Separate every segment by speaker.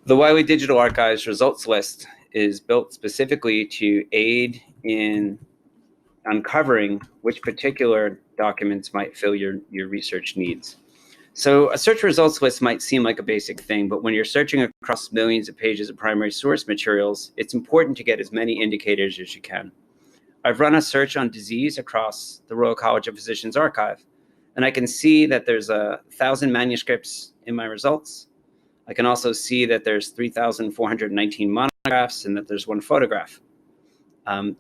Speaker 1: The Wiley Digital Archive's results list is built specifically to aid in uncovering which particular documents might fill your research needs. So a search results list might seem like a basic thing, but when you're searching across millions of pages of primary source materials, it's important to get as many indicators as you can. I've run a search on disease across the Royal College of Physicians archive, and I can see that there's 1,000 manuscripts in my results. I can also see that there's 3,419 monographs and that there's one photograph.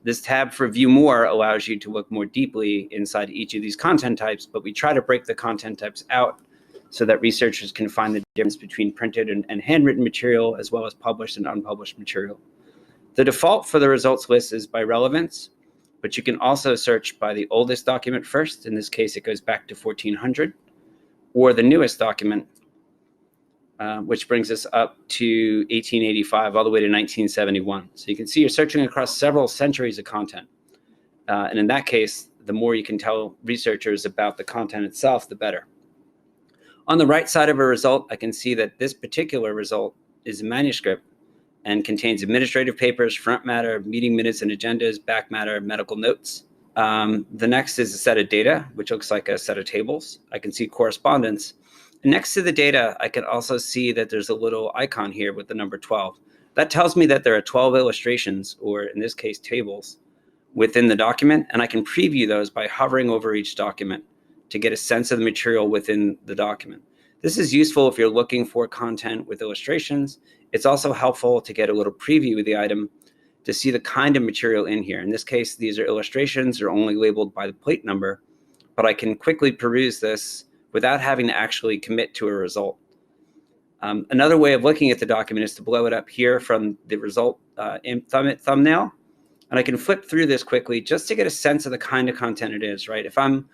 Speaker 1: This tab for View More allows you to look more deeply inside each of these content types, but we try to break the content types out so that researchers can find the difference between printed and handwritten material, as well as published and unpublished material. The default for the results list is by relevance, but you can also search by the oldest document first. In this case, it goes back to 1400, or the newest document, which brings us up to 1885, all the way to 1971. So you can see you're searching across several centuries of content. And in that case, the more you can tell researchers about the content itself, the better. On the right side of a result, I can see that this particular result is a manuscript and contains administrative papers, front matter, meeting minutes and agendas, back matter, medical notes. The next is a set of data, which looks like a set of tables. I can see correspondence. And next to the data, I can also see that there's a little icon here with the number 12. That tells me that there are 12 illustrations, or in this case, tables, within the document, and I can preview those by hovering over each document to get a sense of the material within the document. This is useful if you're looking for content with illustrations. It's also helpful to get a little preview of the item to see the kind of material in here. In this case, these are illustrations. They're only labeled by the plate number, but I can quickly peruse this without having to actually commit to a result. Another way of looking at the document is to blow it up here from the result thumbnail. And I can flip through this quickly just to get a sense of the kind of content it is, right? If I'm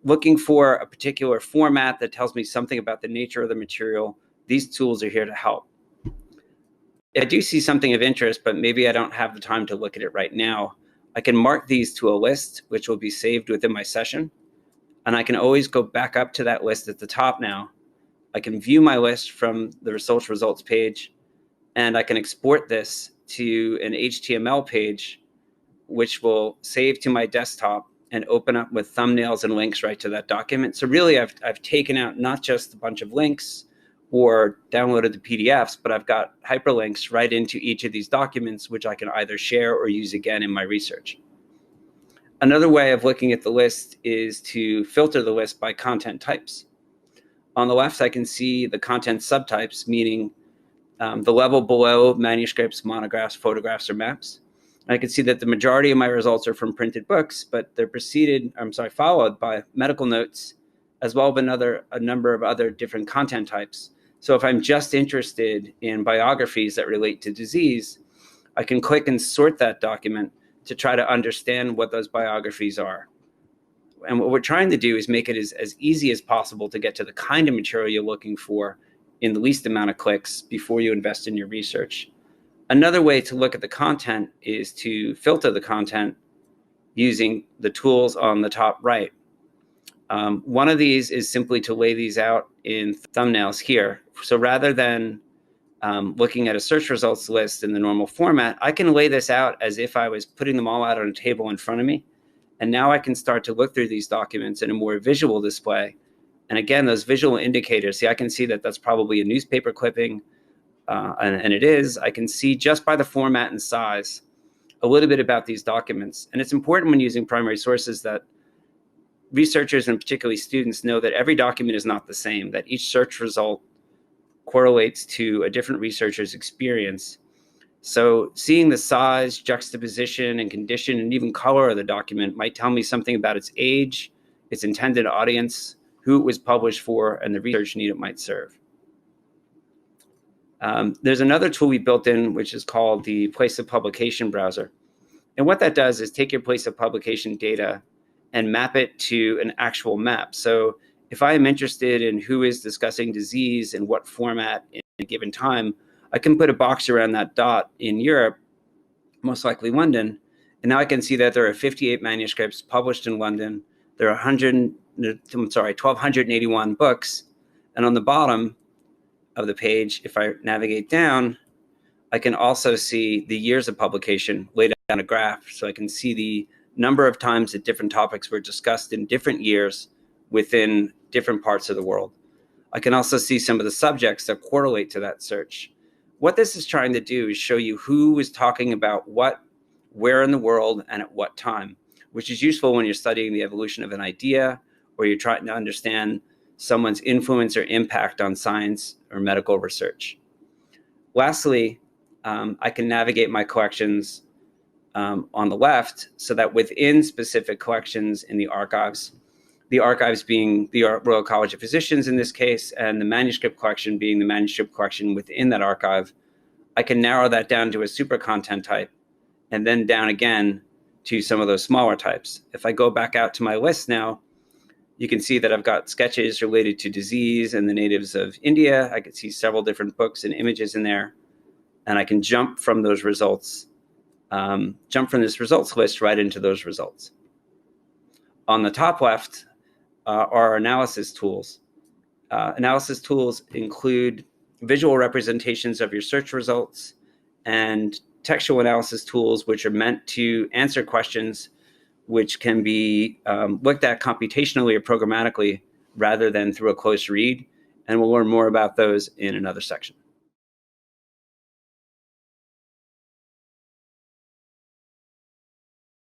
Speaker 1: looking for a particular format that tells me something about the nature of the material, these tools are here to help. If I do see something of interest, but maybe I don't have the time to look at it right now, I can mark these to a list, which will be saved within my session. And I can always go back up to that list at the top now. I can view my list from the results page, and I can export this to an HTML page, which will save to my desktop and open up with thumbnails and links right to that document. So really, I've taken out not just a bunch of links or downloaded the PDFs, but I've got hyperlinks right into each of these documents, which I can either share or use again in my research. Another way of looking at the list is to filter the list by content types. On the left, I can see the content subtypes, meaning the level below manuscripts, monographs, photographs, or maps. I can see that the majority of my results are from printed books, but they're followed by medical notes, as well as a number of other different content types. So if I'm just interested in biographies that relate to disease, I can click and sort that document to try to understand what those biographies are. And what we're trying to do is make it as easy as possible to get to the kind of material you're looking for in the least amount of clicks before you invest in your research. Another way to look at the content is to filter the content using the tools on the top right. One of these is simply to lay these out in thumbnails here. So rather than looking at a search results list in the normal format, I can lay this out as if I was putting them all out on a table in front of me. And now I can start to look through these documents in a more visual display. And again, those visual indicators, see, I can see that that's probably a newspaper clipping, and it is. I can see just by the format and size a little bit about these documents. And it's important when using primary sources that researchers and particularly students know that every document is not the same, that each search result correlates to a different researcher's experience. So seeing the size, juxtaposition, and condition, and even color of the document might tell me something about its age, its intended audience, who it was published for, and the research need it might serve. There's another tool we built in, which is called the place of publication browser. And what that does is take your place of publication data and map it to an actual map. So if I am interested in who is discussing disease and what format in a given time, I can put a box around that dot in Europe, most likely London, and now I can see that there are 58 manuscripts published in London. There are 1,281 books, and on the bottom, of the page, if I navigate down, I can also see the years of publication laid out on a graph. So I can see the number of times that different topics were discussed in different years within different parts of the world. I can also see some of the subjects that correlate to that search. What this is trying to do is show you who is talking about what, where in the world, and at what time, which is useful when you're studying the evolution of an idea or you're trying to understand someone's influence or impact on science or medical research. Lastly, I can navigate my collections on the left so that within specific collections in the archives being the Royal College of Physicians in this case, and the manuscript collection being the manuscript collection within that archive, I can narrow that down to a super content type and then down again to some of those smaller types. If I go back out to my list now, you can see that I've got sketches related to disease and the natives of India. I can see several different books and images in there. And I can jump from those results, jump from this results list right into those results. On the top left are our analysis tools. Analysis tools include visual representations of your search results and textual analysis tools, which are meant to answer questions which can be looked at computationally or programmatically rather than through a close read. And we'll learn more about those in another section.